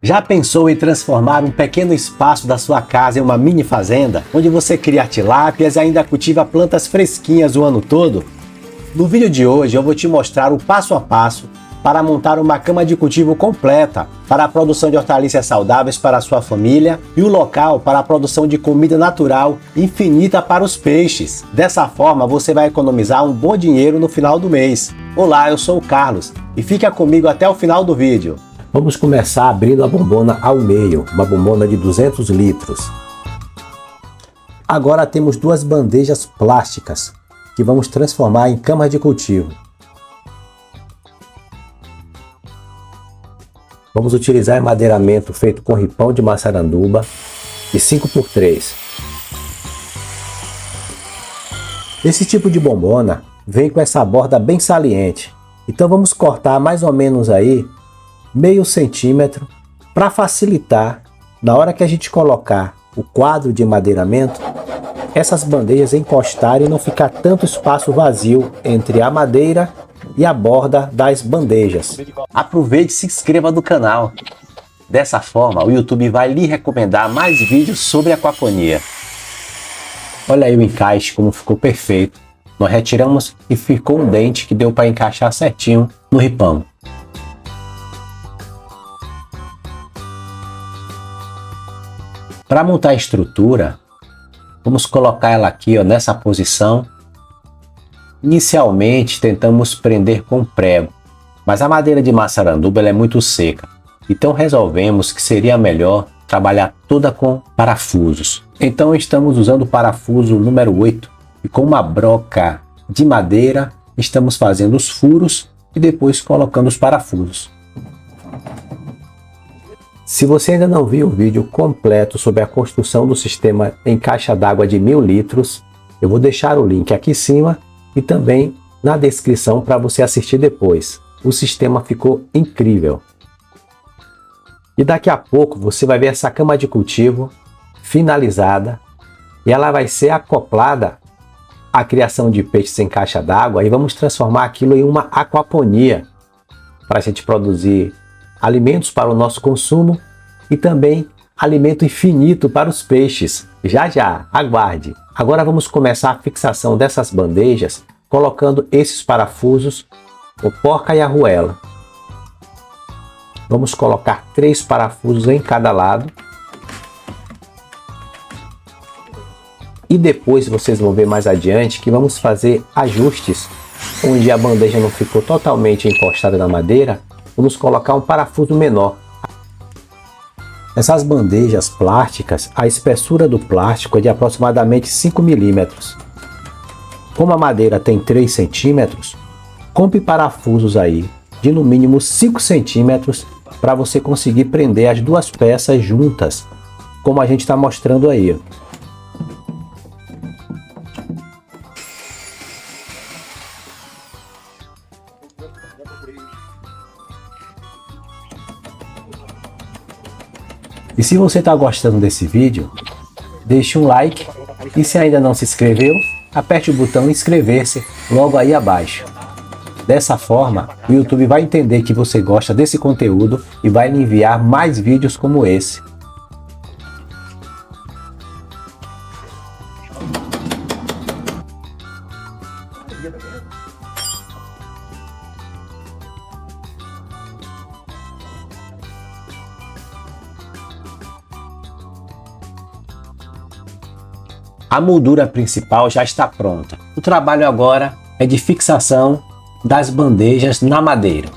Já pensou em transformar um pequeno espaço da sua casa em uma mini fazenda, onde você cria tilápias e ainda cultiva plantas fresquinhas o ano todo? No vídeo de hoje eu vou te mostrar o passo a passo para montar uma cama de cultivo completa para a produção de hortaliças saudáveis para a sua família e o local para a produção de comida natural infinita para os peixes. Dessa forma você vai economizar um bom dinheiro no final do mês. Olá, eu sou o Carlos e fica comigo até o final do vídeo. Vamos começar abrindo a bombona ao meio, uma bombona de 200 litros. Agora temos duas bandejas plásticas que vamos transformar em camas de cultivo. Vamos utilizar emadeiramento feito com ripão de maçaranduba de 5x3. Esse tipo de bombona vem com essa borda bem saliente, então vamos cortar mais ou menos aí meio centímetro para facilitar na hora que a gente colocar o quadro de emadeiramento, essas bandejas encostarem e não ficar tanto espaço vazio entre a madeira e a borda das bandejas. Aproveite e se inscreva no canal. Dessa forma o YouTube vai lhe recomendar mais vídeos sobre aquaponia. Olha aí o encaixe como ficou perfeito. Nós retiramos e ficou um dente que deu para encaixar certinho no ripão. Para montar a estrutura, vamos colocar ela aqui nessa posição. Inicialmente tentamos prender com prego, mas a madeira de maçaranduba é muito seca, então resolvemos que seria melhor trabalhar toda com parafusos. Então estamos usando o parafuso número 8 e com uma broca de madeira estamos fazendo os furos e depois colocando os parafusos. Se você ainda não viu o vídeo completo sobre a construção do sistema em caixa d'água de 1000 litros, eu vou deixar o link aqui em cima e também na descrição para você assistir depois. O sistema ficou incrível. E daqui a pouco você vai ver essa cama de cultivo finalizada e ela vai ser acoplada à criação de peixes em caixa d'água e vamos transformar aquilo em uma aquaponia para a gente produzir alimentos para o nosso consumo e também alimento infinito para os peixes. Já já, aguarde! Agora vamos começar a fixação dessas bandejas colocando esses parafusos, o porca e a arruela. Vamos colocar 3 parafusos em cada lado. E depois vocês vão ver mais adiante que vamos fazer ajustes onde a bandeja não ficou totalmente encostada na madeira. Vamos colocar um parafuso menor. Essas bandejas plásticas, a espessura do plástico é de aproximadamente 5 milímetros. Como a madeira tem 3 centímetros, compre parafusos aí de no mínimo 5 centímetros para você conseguir prender as duas peças juntas, como a gente está mostrando aí. E se você está gostando desse vídeo, deixe um like e se ainda não se inscreveu, aperte o botão inscrever-se logo aí abaixo. Dessa forma, o YouTube vai entender que você gosta desse conteúdo e vai lhe enviar mais vídeos como esse. A moldura principal já está pronta. O trabalho agora é de fixação das bandejas na madeira.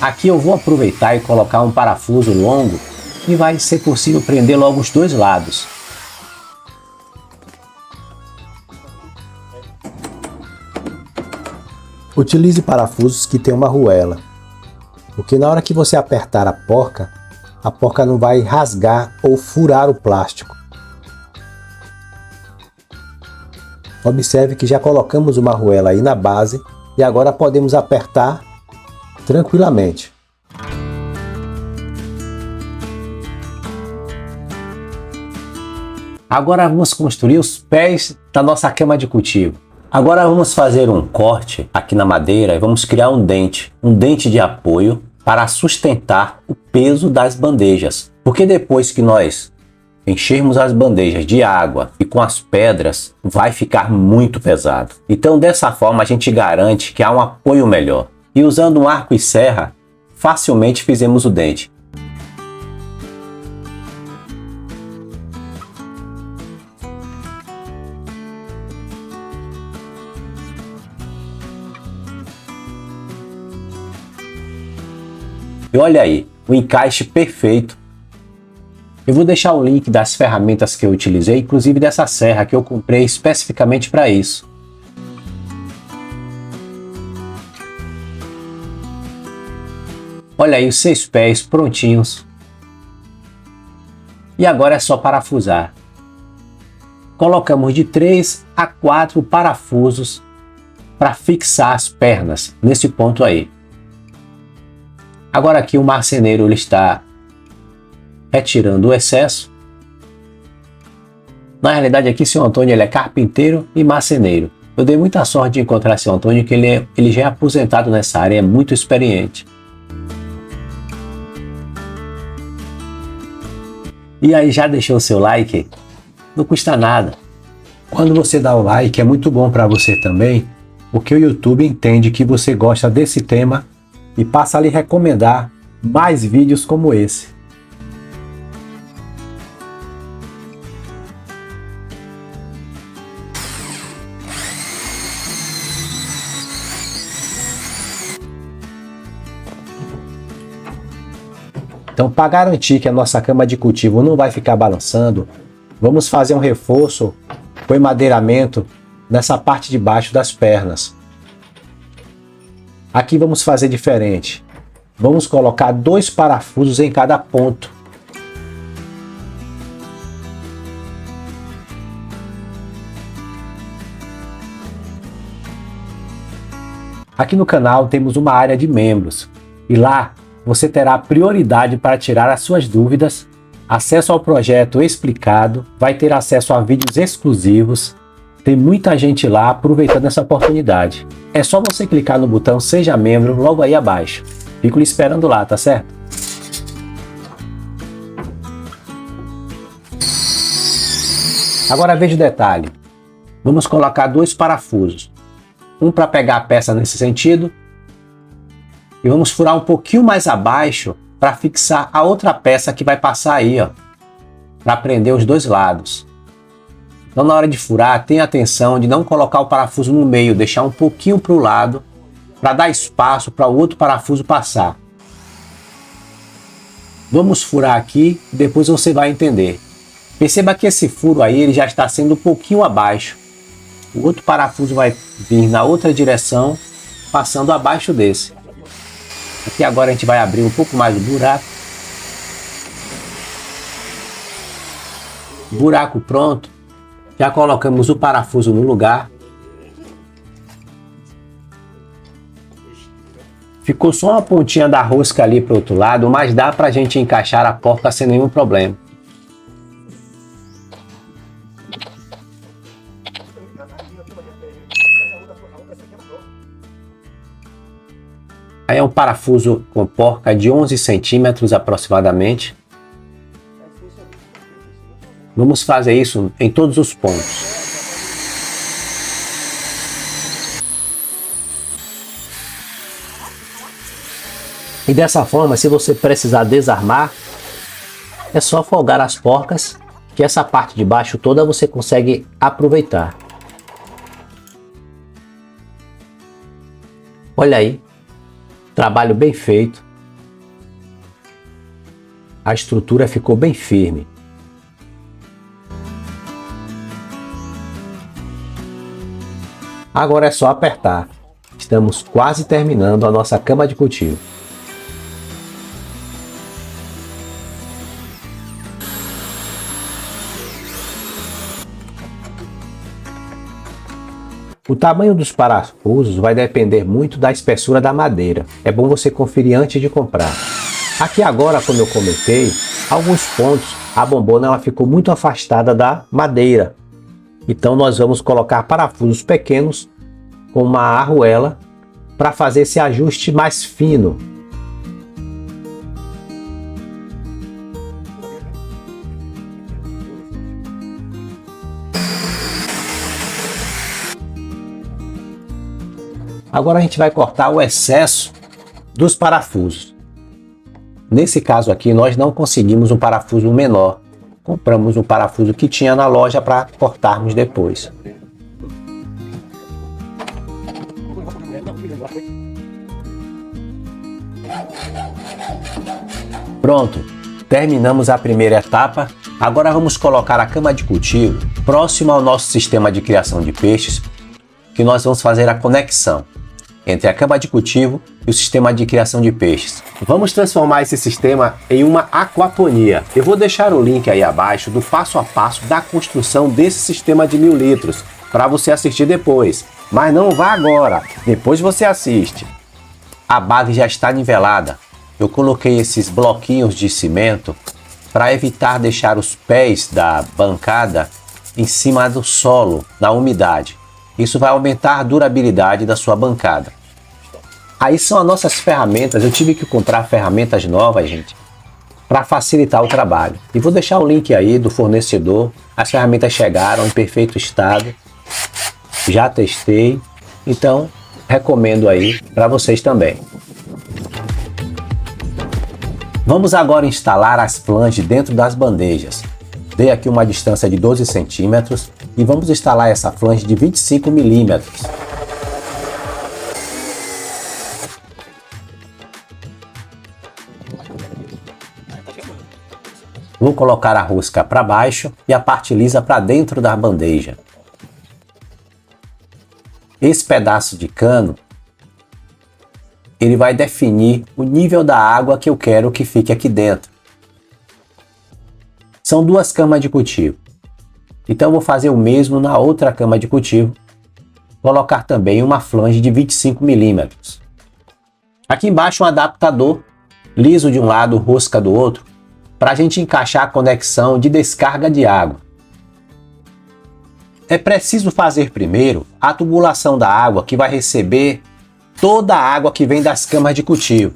Aqui eu vou aproveitar e colocar um parafuso longo e vai ser possível prender logo os dois lados. Utilize parafusos que tem uma arruela, porque na hora que você apertar a porca não vai rasgar ou furar o plástico. Observe que já colocamos uma arruela aí na base e agora podemos apertar tranquilamente. Agora vamos construir os pés da nossa cama de cultivo. Agora vamos fazer um corte aqui na madeira e vamos criar um dente de apoio para sustentar o peso das bandejas. Porque depois que nós enchermos as bandejas de água e com as pedras, vai ficar muito pesado. Então dessa forma a gente garante que há um apoio melhor. E usando um arco e serra, facilmente fizemos o dente. E olha aí, o encaixe perfeito. Eu vou deixar o link das ferramentas que eu utilizei, inclusive dessa serra que eu comprei especificamente para isso. Olha aí os 6 pés prontinhos. E agora é só parafusar. Colocamos de 3 a 4 parafusos para fixar as pernas nesse ponto aí. Agora aqui o marceneiro ele está retirando o excesso. Na realidade aqui seu Antônio ele é carpinteiro e marceneiro. Eu dei muita sorte de encontrar seu Antônio, que ele já é aposentado nessa área, é muito experiente. E aí, já deixou o seu like? Não custa nada. Quando você dá o like é muito bom para você também, porque o YouTube entende que você gosta desse tema e passa a lhe recomendar mais vídeos como esse. Então, para garantir que a nossa cama de cultivo não vai ficar balançando, vamos fazer um reforço com emadeiramento nessa parte de baixo das pernas. Aqui vamos fazer diferente. Vamos colocar 2 parafusos em cada ponto. Aqui no canal temos uma área de membros e lá você terá prioridade para tirar as suas dúvidas, acesso ao projeto explicado, vai ter acesso a vídeos exclusivos. Tem muita gente lá aproveitando essa oportunidade. É só você clicar no botão Seja Membro logo aí abaixo. Fico lhe esperando lá, tá certo? Agora veja o detalhe. Vamos colocar 2 parafusos. Um para pegar a peça nesse sentido. E vamos furar um pouquinho mais abaixo para fixar a outra peça que vai passar aí, ó. Para prender os 2 lados. Então na hora de furar, tenha atenção de não colocar o parafuso no meio, deixar um pouquinho para o lado, para dar espaço para o outro parafuso passar. Vamos furar aqui, depois você vai entender. Perceba que esse furo aí ele já está sendo um pouquinho abaixo. O outro parafuso vai vir na outra direção, passando abaixo desse. Aqui agora a gente vai abrir um pouco mais o buraco. Buraco pronto. Já colocamos o parafuso no lugar. Ficou só uma pontinha da rosca ali para o outro lado, mas dá para a gente encaixar a porca sem nenhum problema. Aí é um parafuso com porca de 11 centímetros aproximadamente. Vamos fazer isso em todos os pontos. E dessa forma, se você precisar desarmar, é só folgar as porcas, que essa parte de baixo toda você consegue aproveitar. Olha aí. Trabalho bem feito. A estrutura ficou bem firme. Agora é só apertar. Estamos quase terminando a nossa cama de cultivo. O tamanho dos parafusos vai depender muito da espessura da madeira. É bom você conferir antes de comprar. Aqui agora, como eu comentei, alguns pontos a bombona ela ficou muito afastada da madeira. Então nós vamos colocar parafusos pequenos com uma arruela para fazer esse ajuste mais fino. Agora a gente vai cortar o excesso dos parafusos. Nesse caso aqui nós não conseguimos um parafuso menor. Compramos um parafuso que tinha na loja para cortarmos depois. Pronto, terminamos a primeira etapa. Agora vamos colocar a cama de cultivo próximo ao nosso sistema de criação de peixes, que nós vamos fazer a conexão entre a cama de cultivo e o sistema de criação de peixes. Vamos transformar esse sistema em uma aquaponia. Eu vou deixar o link aí abaixo do passo a passo da construção desse sistema de 1000 litros para você assistir depois. Mas não vá agora, depois você assiste. A base já está nivelada. Eu coloquei esses bloquinhos de cimento para evitar deixar os pés da bancada em cima do solo, na umidade. Isso vai aumentar a durabilidade da sua bancada. Aí são as nossas ferramentas. Eu tive que comprar ferramentas novas, gente, para facilitar o trabalho. E vou deixar o link aí do fornecedor. As ferramentas chegaram em perfeito estado. Já testei. Então, recomendo aí para vocês também. Vamos agora instalar as flanges dentro das bandejas. Dei aqui uma distância de 12 centímetros e vamos instalar essa flange de 25 milímetros. Vou colocar a rosca para baixo e a parte lisa para dentro da bandeja. Esse pedaço de cano, ele vai definir o nível da água que eu quero que fique aqui dentro. São 2 camas de cultivo. Então eu vou fazer o mesmo na outra cama de cultivo. Colocar também uma flange de 25 milímetros. Aqui embaixo um adaptador liso de um lado, rosca do outro, para a gente encaixar a conexão de descarga de água. É preciso fazer primeiro a tubulação da água que vai receber toda a água que vem das camas de cultivo.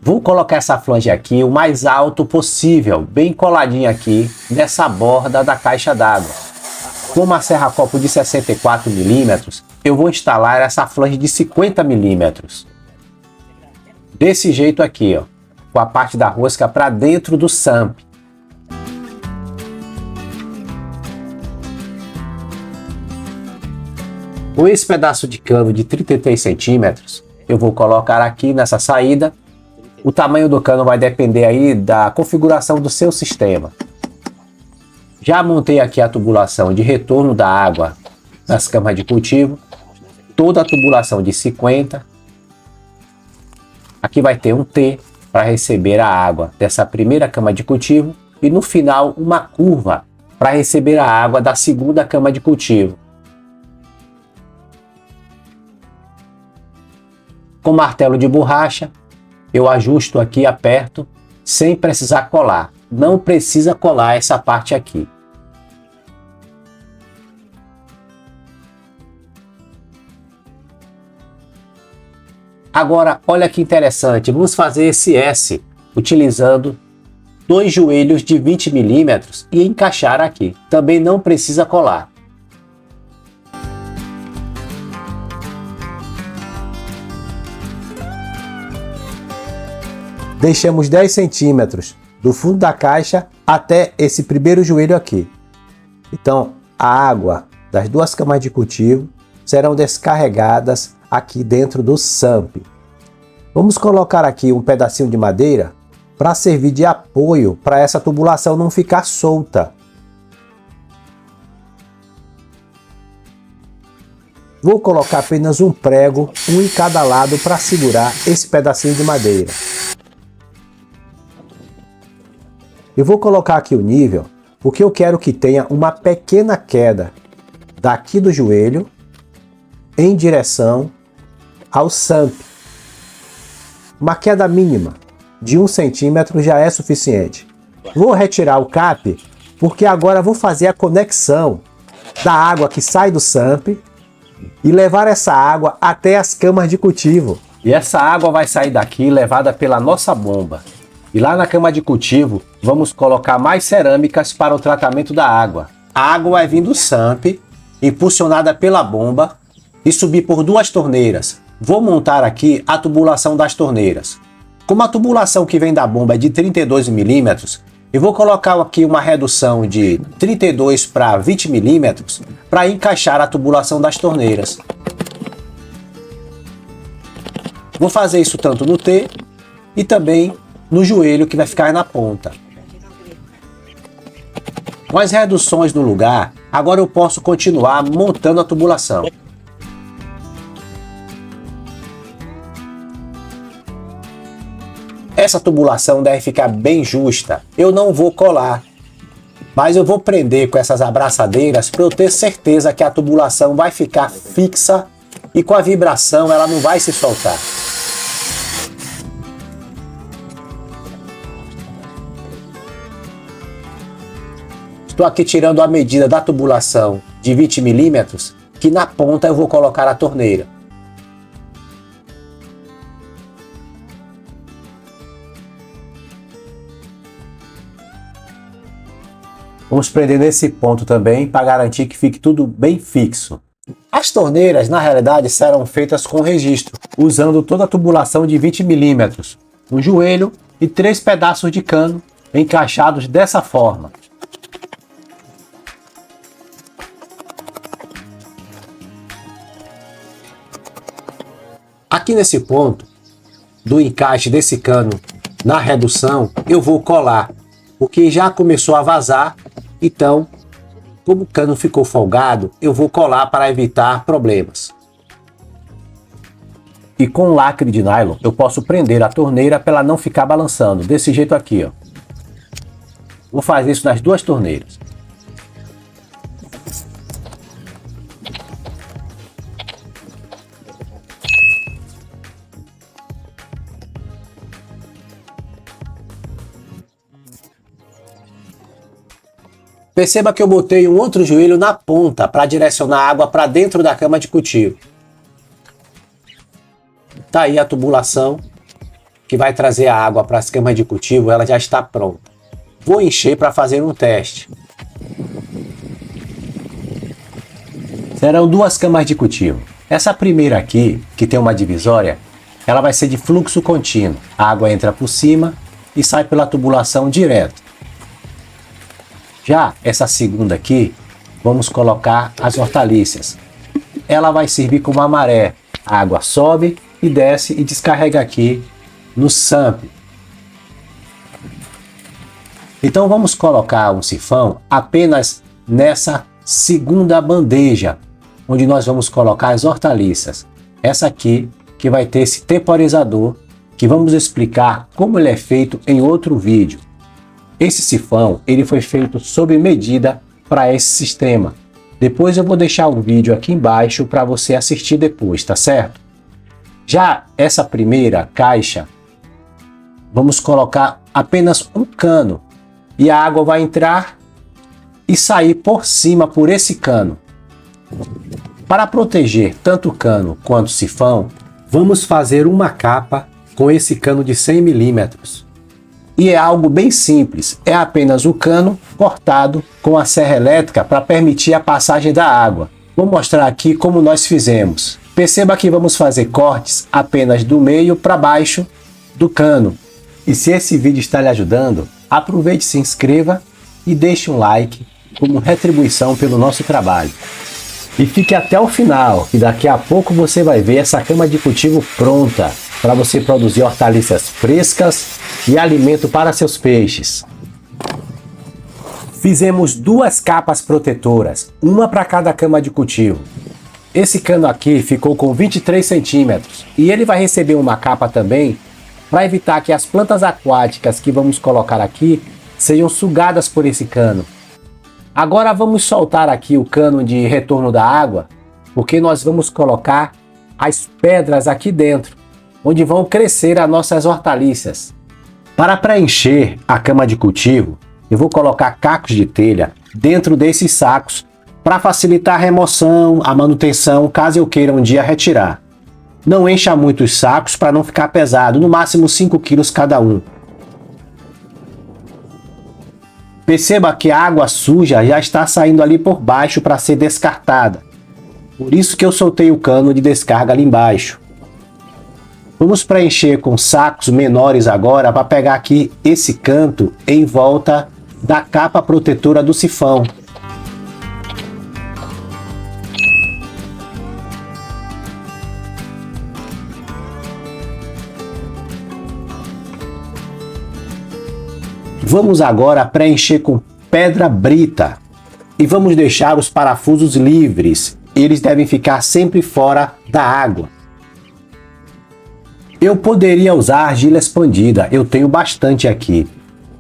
Vou colocar essa flange aqui o mais alto possível, bem coladinha aqui nessa borda da caixa d'água. Com uma serra-copo de 64 milímetros, eu vou instalar essa flange de 50 milímetros. Desse jeito aqui, ó, com a parte da rosca para dentro do SAMP. Com esse pedaço de cano de 33 centímetros, eu vou colocar aqui nessa saída. O tamanho do cano vai depender aí da configuração do seu sistema. Já montei aqui a tubulação de retorno da água nas camas de cultivo. Toda a tubulação de 50. Aqui vai ter um T para receber a água dessa primeira cama de cultivo e no final uma curva para receber a água da segunda cama de cultivo. Com martelo de borracha, eu ajusto aqui, aperto, sem precisar colar. Não precisa colar essa parte aqui. Agora, olha que interessante, vamos fazer esse S utilizando 2 joelhos de 20 milímetros e encaixar aqui. Também não precisa colar. Deixamos 10 centímetros do fundo da caixa até esse primeiro joelho aqui. Então, a água das 2 camas de cultivo serão descarregadas aqui dentro do SAMP. Vamos colocar aqui um pedacinho de madeira para servir de apoio para essa tubulação não ficar solta. Vou colocar apenas um prego, um em cada lado, para segurar esse pedacinho de madeira. Eu vou colocar aqui o nível, porque eu quero que tenha uma pequena queda daqui do joelho em direção ao SAMP. Uma queda mínima de 1 centímetro já é suficiente. Vou retirar o cap porque agora eu vou fazer a conexão da água que sai do SAMP e levar essa água até as camas de cultivo. E essa água vai sair daqui levada pela nossa bomba. E lá na cama de cultivo, vamos colocar mais cerâmicas para o tratamento da água. A água vai vir do SAMP, impulsionada pela bomba, e subir por duas torneiras. Vou montar aqui a tubulação das torneiras. Como a tubulação que vem da bomba é de 32 milímetros, eu vou colocar aqui uma redução de 32 para 20 milímetros para encaixar a tubulação das torneiras. Vou fazer isso tanto no T e também no joelho, que vai ficar na ponta. Com as reduções no lugar, agora eu posso continuar montando a tubulação. Essa tubulação deve ficar bem justa. Eu não vou colar, mas eu vou prender com essas abraçadeiras para eu ter certeza que a tubulação vai ficar fixa e com a vibração ela não vai se soltar. Estou aqui tirando a medida da tubulação de 20 milímetros, que na ponta eu vou colocar a torneira. Vamos prender nesse ponto também para garantir que fique tudo bem fixo. As torneiras, na realidade, serão feitas com registro, usando toda a tubulação de 20 milímetros, um joelho e 3 pedaços de cano encaixados dessa forma. Aqui nesse ponto do encaixe desse cano na redução, eu vou colar, porque já começou a vazar. Então, como o cano ficou folgado, eu vou colar para evitar problemas. E com lacre de nylon, eu posso prender a torneira para ela não ficar balançando, desse jeito aqui, ó. Vou fazer isso nas duas torneiras. Perceba que eu botei um outro joelho na ponta para direcionar a água para dentro da cama de cultivo. Tá aí a tubulação que vai trazer a água para as camas de cultivo, ela já está pronta. Vou encher para fazer um teste. Serão duas camas de cultivo. Essa primeira aqui, que tem uma divisória, ela vai ser de fluxo contínuo. A água entra por cima e sai pela tubulação direto. Já essa segunda aqui, vamos colocar as hortaliças. Ela vai servir como uma maré. A água sobe e desce e descarrega aqui no SAMP. Então vamos colocar um sifão apenas nessa segunda bandeja, onde nós vamos colocar as hortaliças. Essa aqui que vai ter esse temporizador, que vamos explicar como ele é feito em outro vídeo. Esse sifão, ele foi feito sob medida para esse sistema. Depois eu vou deixar o vídeo aqui embaixo para você assistir depois, tá certo? Já essa primeira caixa, vamos colocar apenas um cano e a água vai entrar e sair por cima por esse cano. Para proteger tanto o cano quanto o sifão, vamos fazer uma capa com esse cano de 100 milímetros. E é algo bem simples, é apenas o cano cortado com a serra elétrica para permitir a passagem da água. Vou mostrar aqui como nós fizemos. Perceba que vamos fazer cortes apenas do meio para baixo do cano. E se esse vídeo está lhe ajudando, aproveite, se inscreva e deixe um like como retribuição pelo nosso trabalho. E fique até o final, que daqui a pouco você vai ver essa cama de cultivo pronta para você produzir hortaliças frescas e alimento para seus peixes. Fizemos duas capas protetoras, uma para cada cama de cultivo. Esse cano aqui ficou com 23 centímetros e ele vai receber uma capa também para evitar que as plantas aquáticas que vamos colocar aqui sejam sugadas por esse cano. Agora vamos soltar aqui o cano de retorno da água, porque nós vamos colocar as pedras aqui dentro, onde vão crescer as nossas hortaliças. Para preencher a cama de cultivo, eu vou colocar cacos de telha dentro desses sacos para facilitar a remoção, a manutenção, caso eu queira um dia retirar. Não encha muito os sacos para não ficar pesado, no máximo 5 kg cada um. Perceba que a água suja já está saindo ali por baixo para ser descartada. Por isso que eu soltei o cano de descarga ali embaixo. Vamos preencher com sacos menores agora para pegar aqui esse canto em volta da capa protetora do sifão. Vamos agora preencher com pedra brita e vamos deixar os parafusos livres. Eles devem ficar sempre fora da água. Eu poderia usar argila expandida, eu tenho bastante aqui,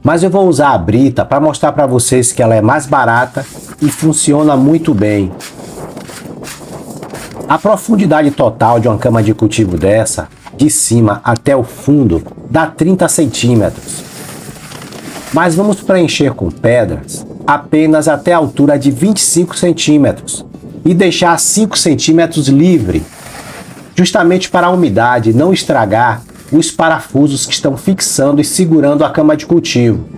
mas eu vou usar a brita para mostrar para vocês que ela é mais barata e funciona muito bem. A profundidade total de uma cama de cultivo dessa, de cima até o fundo, dá 30 centímetros. Mas vamos preencher com pedras apenas até a altura de 25 centímetros e deixar 5 centímetros livre, justamente para a umidade não estragar os parafusos que estão fixando e segurando a cama de cultivo.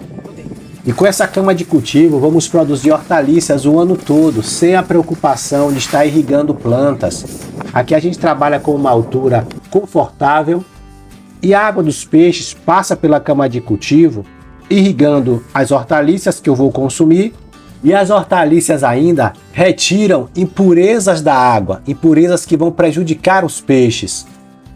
E com essa cama de cultivo vamos produzir hortaliças o ano todo, sem a preocupação de estar irrigando plantas. Aqui a gente trabalha com uma altura confortável e a água dos peixes passa pela cama de cultivo, irrigando as hortaliças que eu vou consumir, e as hortaliças ainda retiram impurezas da água, impurezas que vão prejudicar os peixes.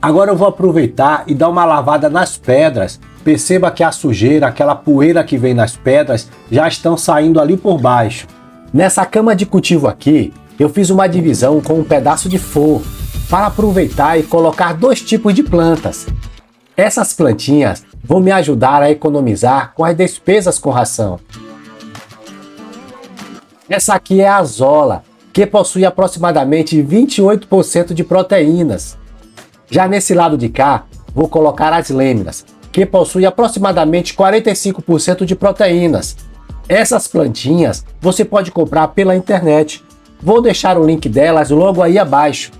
Agora eu vou aproveitar e dar uma lavada nas pedras. Perceba que a sujeira, aquela poeira que vem nas pedras, já estão saindo ali por baixo. Nessa cama de cultivo aqui, eu fiz uma divisão com um pedaço de forro para aproveitar e colocar 2 tipos de plantas. Essas plantinhas vão me ajudar a economizar com as despesas com ração. Essa aqui é a azola, que possui aproximadamente 28% de proteínas. Já nesse lado de cá, vou colocar as lêminas, que possui aproximadamente 45% de proteínas. Essas plantinhas você pode comprar pela internet. Vou deixar o link delas logo aí abaixo.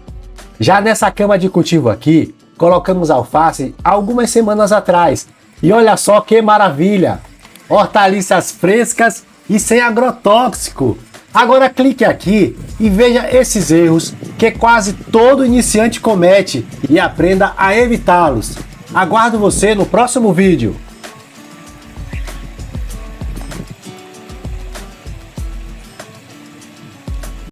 Já nessa cama de cultivo aqui, colocamos alface algumas semanas atrás. E olha só que maravilha! Hortaliças frescas e sem agrotóxico. Agora clique aqui e veja esses erros que quase todo iniciante comete e aprenda a evitá-los. Aguardo você no próximo vídeo.